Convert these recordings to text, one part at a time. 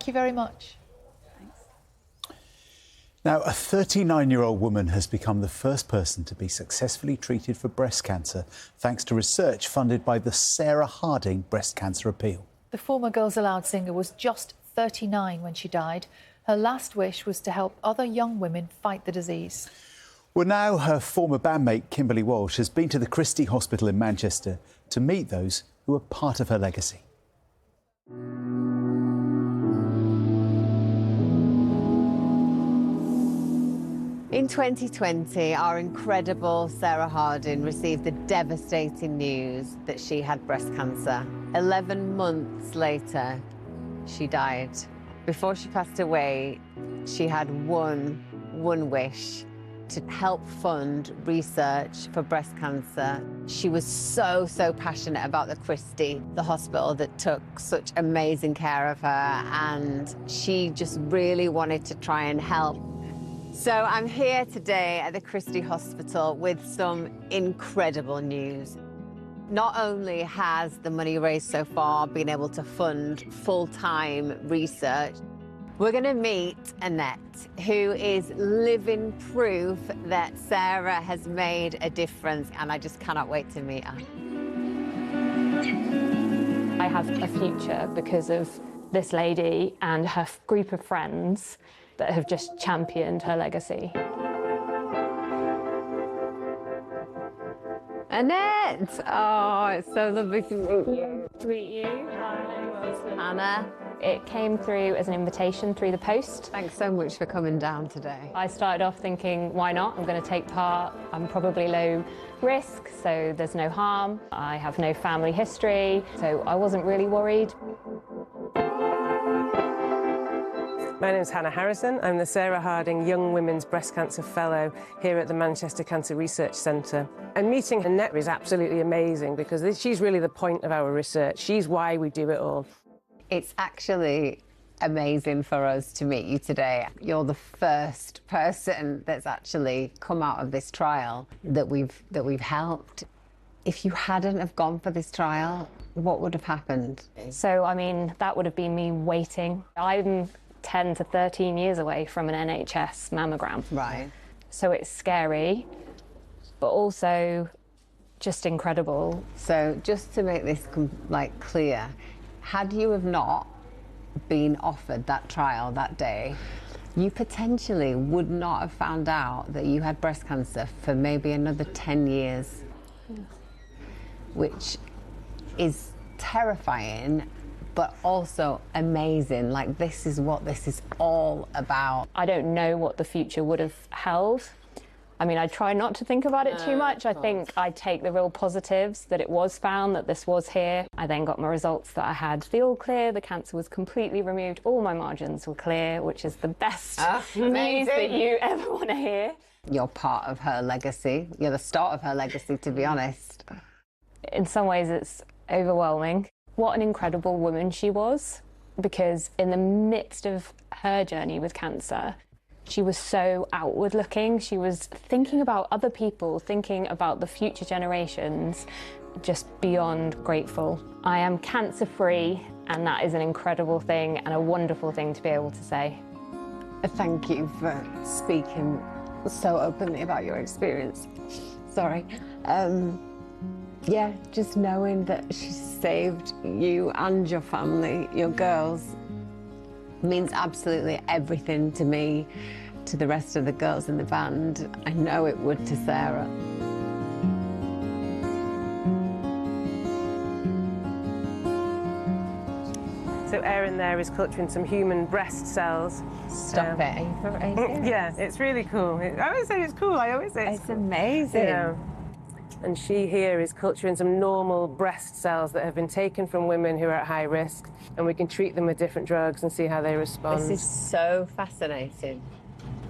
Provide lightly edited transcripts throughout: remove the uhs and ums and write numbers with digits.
Thank you very much. Now, a 39-year-old woman has become the first person to be successfully treated for breast cancer, thanks to research funded by the Sarah Harding Breast Cancer Appeal. The former Girls Aloud singer was just 39 when she died. Her last wish was to help other young women fight the disease. Well, now her former bandmate, Kimberley Walsh, has been to the Christie Hospital in Manchester to meet those who are part of her legacy. In 2020, our incredible Sarah Harding received the devastating news that she had breast cancer. 11 months later, she died. Before she passed away, she had one wish: to help fund research for breast cancer. She was so passionate about the Christie, the hospital that took such amazing care of her, and she just really wanted to try and help. So I'm here today at the Christie Hospital with some incredible news. Not only has the money raised so far been able to fund full-time research, we're going to meet Annette, who is living proof that Sarah has made a difference, and I just cannot wait to meet her. I have a future because of this lady and her group of friends that have just championed her legacy. Annette! Oh, it's so lovely to meet you. To meet you. Anna. It came through as an invitation through the post. Thanks so much for coming down today. I started off thinking, why not? I'm going to take part. I'm probably low risk, so there's no harm. I have no family history, so I wasn't really worried. My name is Hannah Harrison. I'm the Sarah Harding Young Women's Breast Cancer Fellow here at the Manchester Cancer Research Centre. And meeting Annette is absolutely amazing because she's really the point of our research. She's why we do it all. It's actually amazing for us to meet you today. You're the first person that's actually come out of this trial that we've helped. If you hadn't have gone for this trial, what would have happened? So, I mean, that would have been me waiting. I'm 10 to 13 years away from an NHS mammogram. Right. So it's scary, but also just incredible. So just to make this clear, had you have not been offered that trial that day, you potentially would not have found out that you had breast cancer for maybe another 10 years, which is terrifying, but also amazing. Like, this is what this is all about. I don't know what the future would have held. I mean, I try not to think about it too much. I think I take the real positives that it was found, that this was here. I then got my results that I had the all clear, the cancer was completely removed, all my margins were clear, which is the best news that you ever want to hear. You're part of her legacy. You're the start of her legacy, to be honest. In some ways, it's overwhelming. What an incredible woman she was, because in the midst of her journey with cancer, she was so outward looking. She was thinking about other people, thinking about the future generations, just beyond grateful. I am cancer free, and that is an incredible thing and a wonderful thing to be able to say. Thank you for speaking so openly about your experience. Sorry. Yeah, just knowing that she saved you and your family, your girls, means absolutely everything to me, to the rest of the girls in the band. I know it would to Sarah. So Erin there is culturing some human breast cells. Stop it. Are you serious? Yeah, it's really cool. I always say it's cool. I always say It's amazing. Yeah. And she here is culturing some normal breast cells that have been taken from women who are at high risk, and we can treat them with different drugs and see how they respond. This is so fascinating.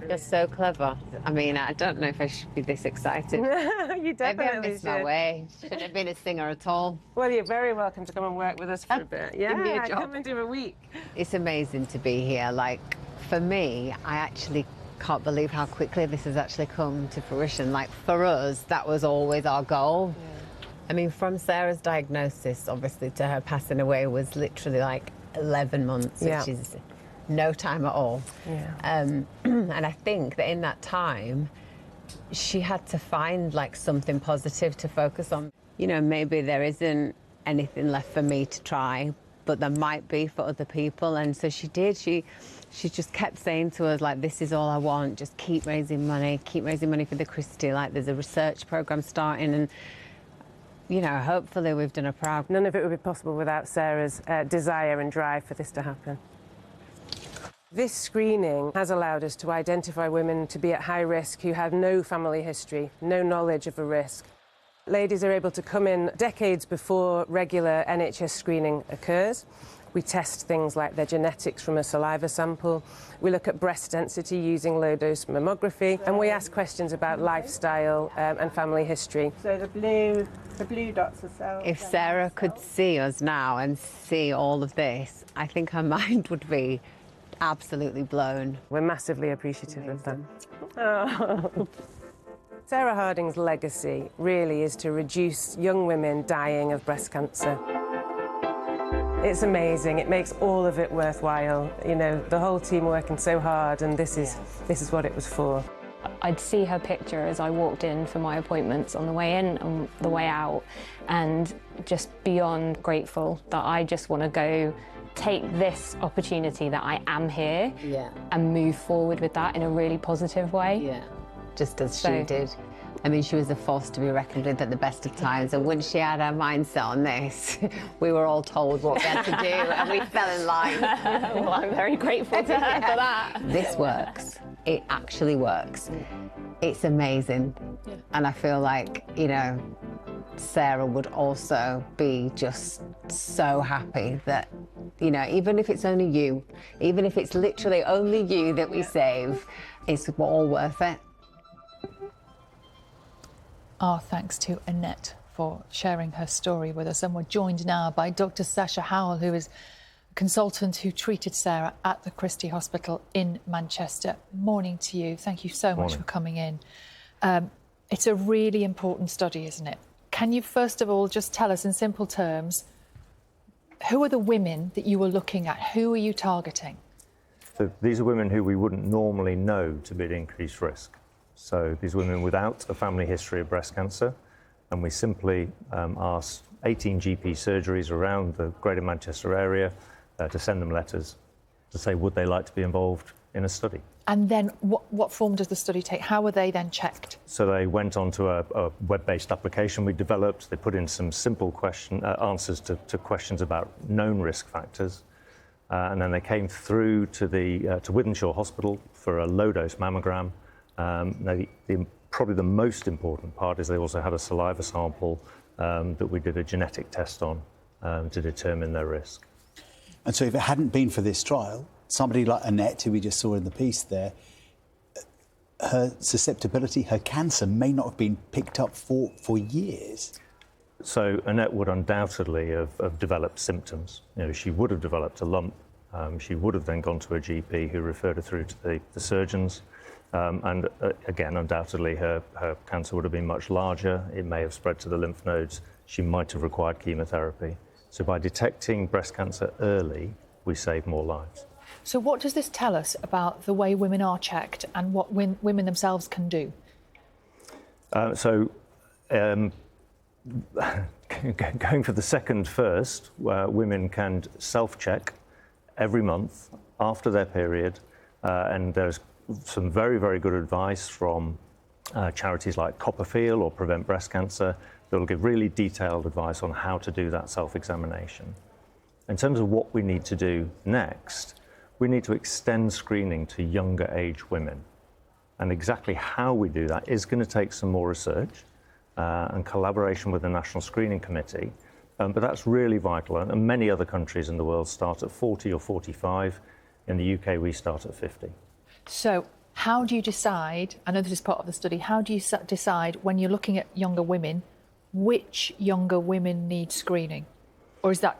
You're so clever. I mean, I don't know if I should be this excited. You definitely Maybe I missed my way. Shouldn't have been a singer at all. Well, you're very welcome to come and work with us for a bit. Give me a job. Come and do a week. It's amazing to be here. Like, for me, I actually can't believe how quickly this has actually come to fruition. Like, for us, that was always our goal. Yeah. I mean, from Sarah's diagnosis, obviously, to her passing away was literally like 11 months, which is no time at all. Yeah. And I think that in that time, she had to find like something positive to focus on. You know, maybe there isn't anything left for me to try, but there might be for other people. And so she did. She just kept saying to us, like, this is all I want. Just keep raising money for the Christie. Like, there's a research program starting, and, you know, hopefully we've done her proud. None of it would be possible without Sarah's desire and drive for this to happen. This screening has allowed us to identify women to be at high risk who have no family history, no knowledge of a risk. Ladies are able to come in decades before regular NHS screening occurs. We test things like their genetics from a saliva sample. We look at breast density using low-dose mammography, and we ask questions about lifestyle and family history. So the blue dots are cells. If Sarah could see us now and see all of this, I think her mind would be absolutely blown. We're massively appreciative of them. Oh. Sarah Harding's legacy really is to reduce young women dying of breast cancer. It's amazing. It makes all of it worthwhile. You know, the whole team working so hard, and this is what it was for. I'd see her picture as I walked in for my appointments on the way in and the way out, and just beyond grateful that I just want to go take this opportunity that I am here and move forward with that in a really positive way. Yeah, just as she did. I mean, she was a force to be reckoned with at the best of times, and once she had her mindset on this, we were all told what we had to do, and we fell in line. Well, I'm very grateful to her for that. This works. It actually works. It's amazing. And I feel like, you know, Sarah would also be just so happy that, you know, even if it's only you, even if it's literally only you that we save, it's all worth it. Our thanks to Annette for sharing her story with us. And we're joined now by Dr. Sasha Howell, who is a consultant who treated Sarah at the Christie Hospital in Manchester. Morning to you. Thank you so much for coming in. It's a really important study, isn't it? Can you first of all just tell us in simple terms, who are the women that you were looking at? Who are you targeting? So these are women who we wouldn't normally know to be at increased risk. So these women without a family history of breast cancer, and we simply asked 18 GP surgeries around the Greater Manchester area to send them letters to say would they like to be involved in a study. And then what form does the study take? How are they then checked? So they went onto a web-based application we developed. They put in some simple answers to questions about known risk factors, and then they came through to Wythenshawe Hospital for a low-dose mammogram. Probably the most important part is they also had a saliva sample that we did a genetic test on to determine their risk. And so if it hadn't been for this trial, somebody like Annette, who we just saw in the piece there, her susceptibility, her cancer may not have been picked up for years. So Annette would undoubtedly have developed symptoms. You know, she would have developed a lump. She would have then gone to a GP who referred her through to the surgeons. And again, undoubtedly, her cancer would have been much larger. It may have spread to the lymph nodes. She might have required chemotherapy. So by detecting breast cancer early, we save more lives. So what does this tell us about the way women are checked and what women themselves can do? Going for the second first, women can self-check every month after their period, and there's some very, very good advice from charities like Copperfield or Prevent Breast Cancer that will give really detailed advice on how to do that self-examination. In terms of what we need to do next, we need to extend screening to younger age women. And exactly how we do that is going to take some more research and collaboration with the National Screening Committee. But that's really vital. And many other countries in the world start at 40 or 45. In the UK, we start at 50. So how do you decide, I know this is part of the study, how do you decide when you're looking at younger women, which younger women need screening? Or is that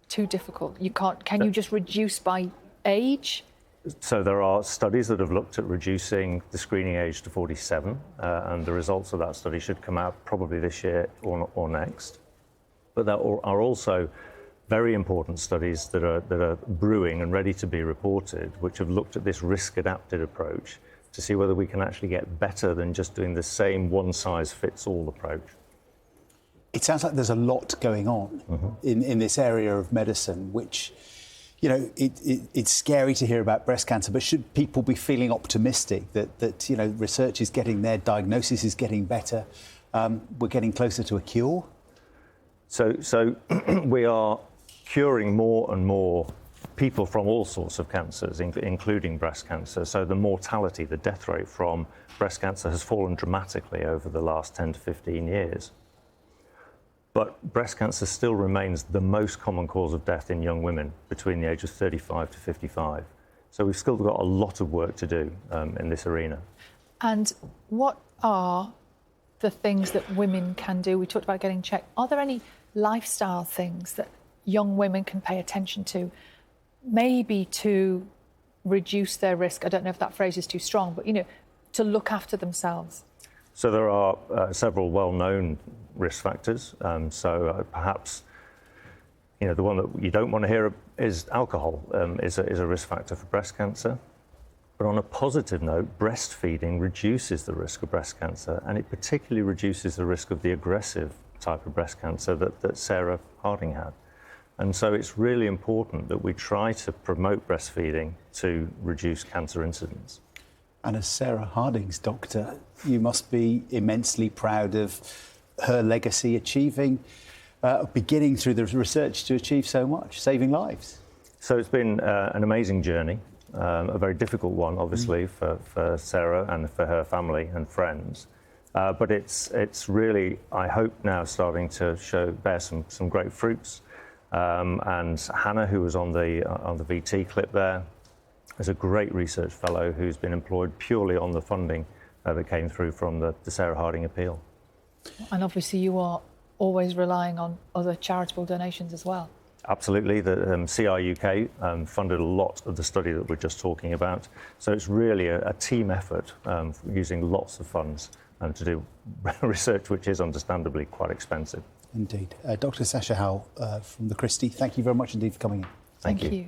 too difficult? Can you just reduce by age? So there are studies that have looked at reducing the screening age to 47, and the results of that study should come out probably this year or next. But there are also very important studies that are brewing and ready to be reported, which have looked at this risk-adapted approach to see whether we can actually get better than just doing the same one-size-fits-all approach. It sounds like there's a lot going on in this area of medicine, which, you know, it's scary to hear about breast cancer, but should people be feeling optimistic that you know, research is getting there, diagnosis is getting better, we're getting closer to a cure? So we are curing more and more people from all sorts of cancers, including breast cancer. So the mortality, the death rate from breast cancer has fallen dramatically over the last 10 to 15 years. But breast cancer still remains the most common cause of death in young women between the age of 35 to 55. So we've still got a lot of work to do in this arena. And what are the things that women can do? We talked about getting checked. Are there any lifestyle things that young women can pay attention to, maybe to reduce their risk? I don't know if that phrase is too strong, but, you know, to look after themselves. So there are several well-known risk factors. Perhaps, you know, the one that you don't want to hear is alcohol is a risk factor for breast cancer. But on a positive note, breastfeeding reduces the risk of breast cancer, and it particularly reduces the risk of the aggressive type of breast cancer that Sarah Harding had. And so it's really important that we try to promote breastfeeding to reduce cancer incidence. And as Sarah Harding's doctor, you must be immensely proud of her legacy, achieving, beginning through the research to achieve so much, saving lives. So it's been an amazing journey, a very difficult one, obviously, for Sarah and for her family and friends. But it's really, I hope, now starting to bear some great fruits. And Hannah, who was on the VT clip there, is a great research fellow who's been employed purely on the funding that came through from the Sarah Harding appeal. And obviously you are always relying on other charitable donations as well. Absolutely. The CI UK funded a lot of the study that we're just talking about. So it's really a team effort using lots of funds to do research which is understandably quite expensive. Indeed. Dr. Sasha Howell from the Christie, thank you very much indeed for coming in. Thank you.